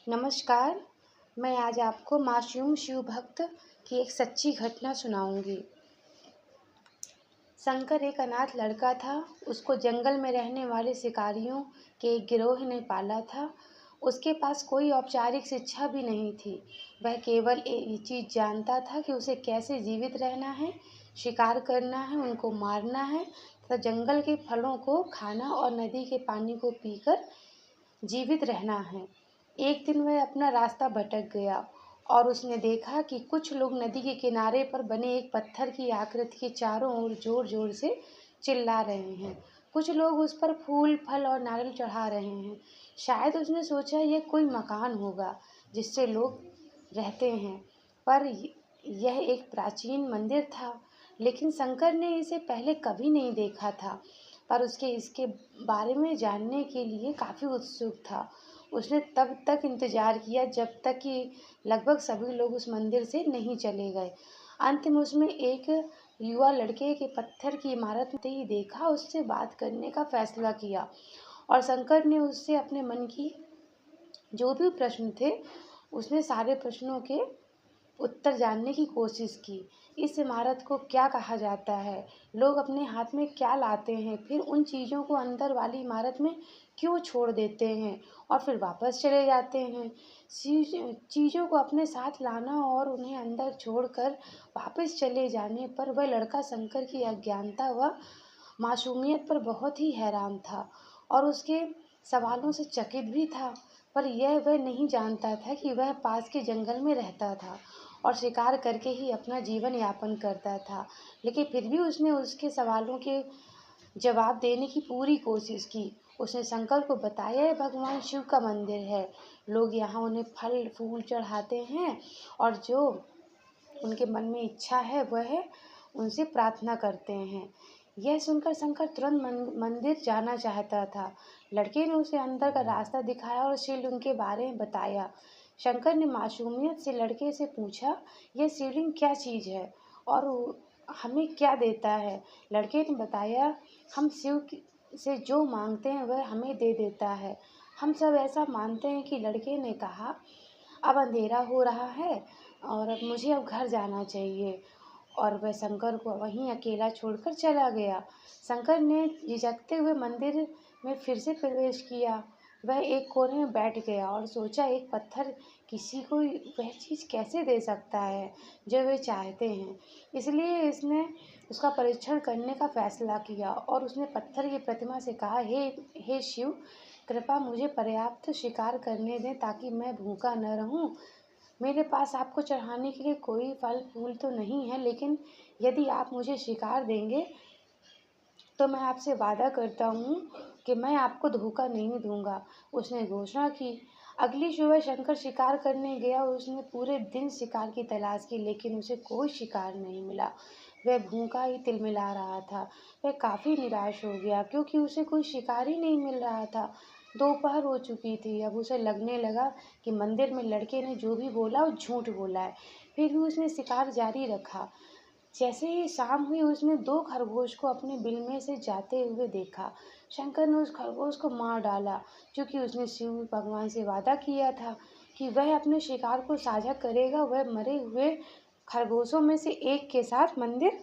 नमस्कार। मैं आज आपको मासूम शिव भक्त की एक सच्ची घटना सुनाऊंगी। शंकर एक अनाथ लड़का था। उसको जंगल में रहने वाले शिकारियों के एक गिरोह ने पाला था। उसके पास कोई औपचारिक शिक्षा भी नहीं थी। वह केवल एक चीज़ जानता था कि उसे कैसे जीवित रहना है, शिकार करना है, उनको मारना है तथा जंगल के फलों को खाना और नदी के पानी को पीकर जीवित रहना है। एक दिन वह अपना रास्ता भटक गया और उसने देखा कि कुछ लोग नदी के किनारे पर बने एक पत्थर की आकृति के चारों ओर जोर जोर से चिल्ला रहे हैं। कुछ लोग उस पर फूल, फल और नारियल चढ़ा रहे हैं। शायद उसने सोचा यह कोई मकान होगा जिससे लोग रहते हैं, पर यह एक प्राचीन मंदिर था। लेकिन शंकर ने इसे पहले कभी नहीं देखा था, पर इसके बारे में जानने के लिए काफ़ी उत्सुक था। उसने तब तक इंतज़ार किया जब तक कि लगभग सभी लोग उस मंदिर से नहीं चले गए। अंत में उसमें एक युवा लड़के के पत्थर की इमारत में ही देखा, उससे बात करने का फैसला किया और शंकर ने उससे अपने मन की जो भी प्रश्न थे, उसने सारे प्रश्नों के उत्तर जानने की कोशिश की। इस इमारत को क्या कहा जाता है? लोग अपने हाथ में क्या लाते हैं? फिर उन चीज़ों को अंदर वाली इमारत में क्यों छोड़ देते हैं और फिर वापस चले जाते हैं? चीज़ों को अपने साथ लाना और उन्हें अंदर छोड़कर वापस चले जाने पर वह लड़का शंकर की अज्ञानता व मासूमियत पर बहुत ही हैरान था और उसके सवालों से चकित भी था। पर यह वह नहीं जानता था कि वह पास के जंगल में रहता था और शिकार करके ही अपना जीवन यापन करता था। लेकिन फिर भी उसने उसके सवालों के जवाब देने की पूरी कोशिश की। उसने शंकर को बताया यह भगवान शिव का मंदिर है। लोग यहाँ उन्हें फल फूल चढ़ाते हैं और जो उनके मन में इच्छा है वह उनसे प्रार्थना करते हैं। यह सुनकर शंकर तुरंत मंदिर जाना चाहता था। लड़के ने उसे अंदर का रास्ता दिखाया और शिवलिंग के बारे में बताया। शंकर ने मासूमियत से लड़के से पूछा, यह शिवलिंग क्या चीज़ है और हमें क्या देता है? लड़के ने बताया, हम शिव से जो मांगते हैं वह हमें दे देता है। हम सब ऐसा मानते हैं कि लड़के ने कहा, अब अंधेरा हो रहा है और अब मुझे घर जाना चाहिए। और वह शंकर को वहीं अकेला छोड़कर चला गया। शंकर ने झिझकते हुए मंदिर में फिर से प्रवेश किया। वह एक कोने में बैठ गया और सोचा, एक पत्थर किसी को वह चीज़ कैसे दे सकता है जो वे चाहते हैं। इसलिए इसने उसका परीक्षण करने का फैसला किया और उसने पत्थर की प्रतिमा से कहा, हे शिव, कृपया मुझे पर्याप्त शिकार करने दें ताकि मैं भूखा न रहूं। मेरे पास आपको चढ़ाने के लिए कोई फल फूल तो नहीं है, लेकिन यदि आप मुझे शिकार देंगे तो मैं आपसे वादा करता हूँ कि मैं आपको धोखा नहीं दूंगा। उसने घोषणा की। अगली सुबह शंकर शिकार करने गया और उसने पूरे दिन शिकार की तलाश की, लेकिन उसे कोई शिकार नहीं मिला। वह भूखा ही तिलमिला रहा था। वह काफ़ी निराश हो गया क्योंकि उसे कोई शिकार ही नहीं मिल रहा था। दोपहर हो चुकी थी। अब उसे लगने लगा कि मंदिर में लड़के ने जो भी बोला वो झूठ बोला है। फिर भी उसने शिकार जारी रखा। जैसे ही शाम हुई उसने दो खरगोश को अपने बिल में से जाते हुए देखा। शंकर ने उस खरगोश को मार डाला क्योंकि उसने शिव भगवान से वादा किया था कि वह अपने शिकार को साझा करेगा। वह मरे हुए खरगोशों में से एक के साथ मंदिर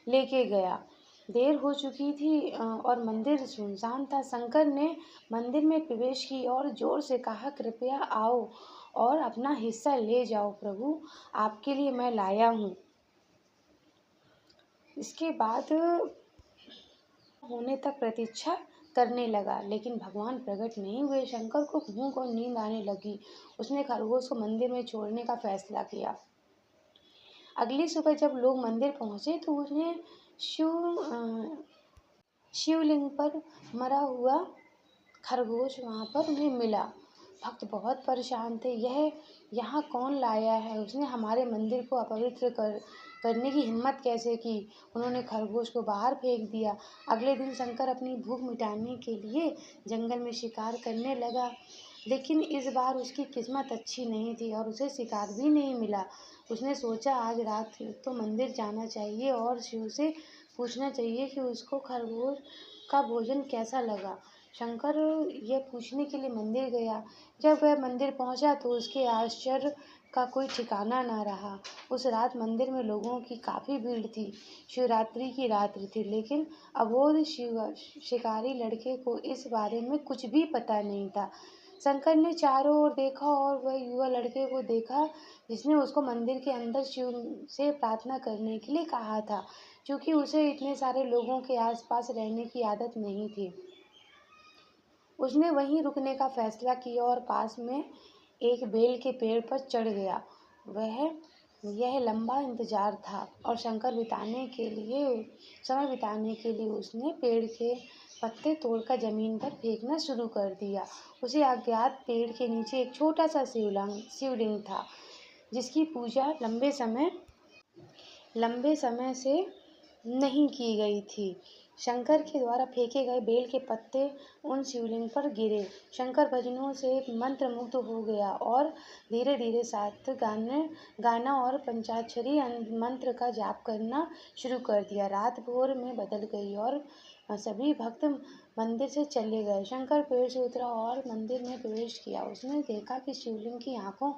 लेके गया। देर हो चुकी थी और मंदिर सुनसान था। शंकर ने मंदिर में प्रवेश की और जोर से कहा, कृपया आओ और अपना हिस्सा ले जाओ प्रभु, आपके लिए मैं लाया हूँ। इसके बाद होने तक प्रतीक्षा करने लगा, लेकिन भगवान प्रकट नहीं हुए। शंकर को भूख और नींद आने लगी। उसने खरगोश को मंदिर में छोड़ने का फैसला किया। अगली सुबह जब लोग मंदिर पहुंचे तो उन्हें शिवलिंग पर मरा हुआ खरगोश वहाँ पर उन्हें मिला। भक्त बहुत परेशान थे। यह यहाँ कौन लाया है? उसने हमारे मंदिर को अपवित्र करने की हिम्मत कैसे की? उन्होंने खरगोश को बाहर फेंक दिया। अगले दिन शंकर अपनी भूख मिटाने के लिए जंगल में शिकार करने लगा, लेकिन इस बार उसकी किस्मत अच्छी नहीं थी और उसे शिकार भी नहीं मिला। उसने सोचा, आज रात तो मंदिर जाना चाहिए और शिव से पूछना चाहिए कि उसको खरगोश का भोजन कैसा लगा। शंकर यह पूछने के लिए मंदिर गया। जब वह मंदिर पहुंचा तो उसके आश्चर्य का कोई ठिकाना न रहा। उस रात मंदिर में लोगों की काफ़ी भीड़ थी। शिवरात्रि की रात्रि थी, लेकिन अबोध शिकारी लड़के को इस बारे में कुछ भी पता नहीं था। शंकर ने चारों ओर देखा और वह युवा लड़के को देखा जिसने उसको मंदिर के अंदर शिव से प्रार्थना करने के लिए कहा था, क्योंकि उसे इतने सारे लोगों के आसपास रहने की आदत नहीं थी। उसने वहीं रुकने का फैसला किया और पास में एक बेल के पेड़ पर चढ़ गया। वह यह लंबा इंतजार था और समय बिताने के लिए उसने पेड़ के पत्ते तोड़कर जमीन पर फेंकना शुरू कर दिया। उसे अज्ञात पेड़ के नीचे एक छोटा सा शिवलिंग था, जिसकी पूजा लंबे समय से नहीं की गई थी। शंकर के द्वारा फेंके गए बेल के पत्ते उन शिवलिंग पर गिरे। शंकर भजनों से मंत्रमुग्ध हो गया और धीरे धीरे साथ गाना और पंचाक्षरी मंत्र का जाप करना शुरू कर दिया। रात भोर में बदल गई और सभी भक्त मंदिर से चले गए। शंकर पेड़ से उतरा और मंदिर में प्रवेश किया। उसने देखा कि शिवलिंग की आंखों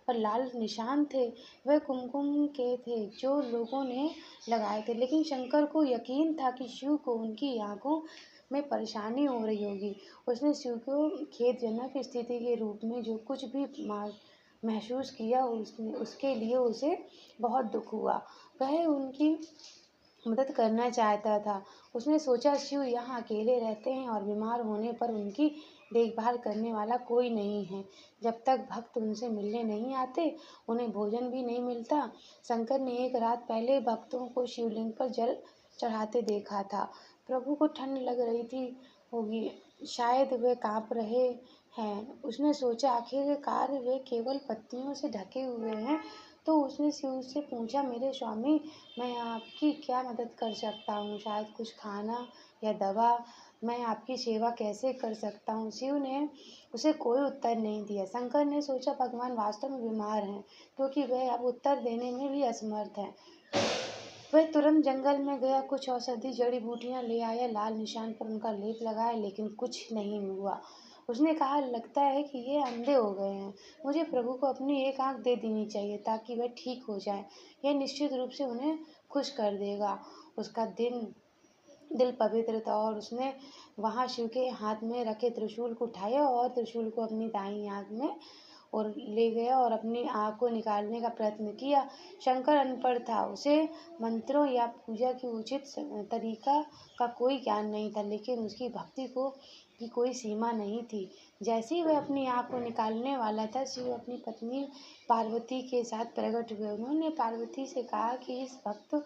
पर लाल निशान थे। वह कुमकुम के थे जो लोगों ने लगाए थे, लेकिन शंकर को यकीन था कि शिव को उनकी आंखों में परेशानी हो रही होगी। उसने शिव को खेदजनक स्थिति के रूप में जो कुछ भी महसूस किया उसके लिए उसे बहुत दुख हुआ। वह उनकी मदद करना चाहता था। उसने सोचा शिव यहाँ अकेले रहते हैं और बीमार होने पर उनकी देखभाल करने वाला कोई नहीं है। जब तक भक्त उनसे मिलने नहीं आते, उन्हें भोजन भी नहीं मिलता। शंकर ने एक रात पहले भक्तों को शिवलिंग पर जल चढ़ाते देखा था। प्रभु को ठंड लग रही थी होगी, शायद वे कांप रहे हैं। उसने सोचा आखिरकार वे केवल पत्तियों से ढके हुए हैं। तो उसने शिव से पूछा, मेरे स्वामी, मैं आपकी क्या मदद कर सकता हूँ? शायद कुछ खाना या दवा। मैं आपकी सेवा कैसे कर सकता हूँ? शिव ने उसे कोई उत्तर नहीं दिया। शंकर ने सोचा भगवान वास्तव में बीमार हैं, क्योंकि वह अब उत्तर देने में भी असमर्थ हैं। वह तुरंत जंगल में गया, कुछ औषधि जड़ी बूटियां ले आया, लाल निशान पर उनका लेप लगाया, लेकिन कुछ नहीं हुआ। उसने कहा, लगता है कि ये अंधे हो गए हैं। मुझे प्रभु को अपनी एक आंख दे देनी चाहिए ताकि वह ठीक हो जाए। यह निश्चित रूप से उन्हें खुश कर देगा। उसका दिल पवित्र था और उसने वहां शिव के हाथ में रखे त्रिशूल को उठाया और त्रिशूल को अपनी दाईं आंख में और ले गया और अपनी आँख को निकालने का प्रयत्न किया। शंकर अनपढ़ था, उसे मंत्रों या पूजा की उचित तरीका का कोई ज्ञान नहीं था, लेकिन उसकी भक्ति की कोई सीमा नहीं थी। जैसे ही वह अपनी आँख को निकालने वाला था, शिव अपनी पत्नी पार्वती के साथ प्रकट हुए। उन्होंने पार्वती से कहा कि इस भक्त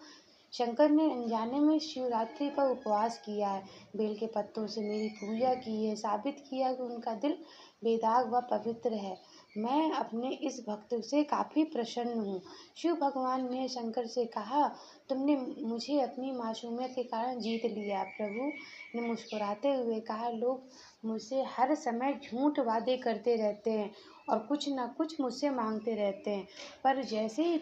शंकर ने अनजाने में शिवरात्रि पर उपवास किया है, बेल के पत्तों से मेरी पूजा की है, साबित किया कि उनका दिल बेदाग व पवित्र है। मैं अपने इस भक्त से काफ़ी प्रसन्न हूँ। शिव भगवान ने शंकर से कहा, तुमने मुझे अपनी मासूमियत के कारण जीत लिया। प्रभु ने मुस्कुराते हुए कहा, लोग मुझसे हर समय झूठ वादे करते रहते हैं और कुछ न कुछ मुझसे मांगते रहते हैं, पर जैसे ही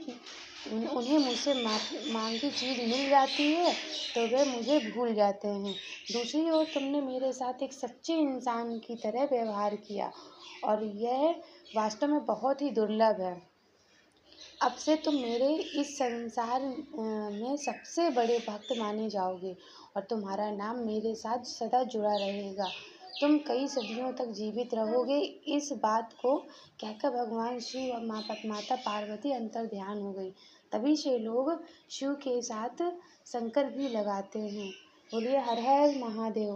उन्हें मुझसे मांगी चीज़ मिल जाती है तो वे मुझे भूल जाते हैं। दूसरी ओर तुमने मेरे साथ एक सच्चे इंसान की तरह व्यवहार किया और यह वास्तव में बहुत ही दुर्लभ है। अब से तुम मेरे इस संसार में सबसे बड़े भक्त माने जाओगे और तुम्हारा नाम मेरे साथ सदा जुड़ा रहेगा। तुम कई सदियों तक जीवित रहोगे। इस बात को कहकर भगवान शिव और माता पार्वती अंतर ध्यान हो गई। तभी से लोग शिव के साथ शंकर भी लगाते हैं। बोलिए हर हर महादेव।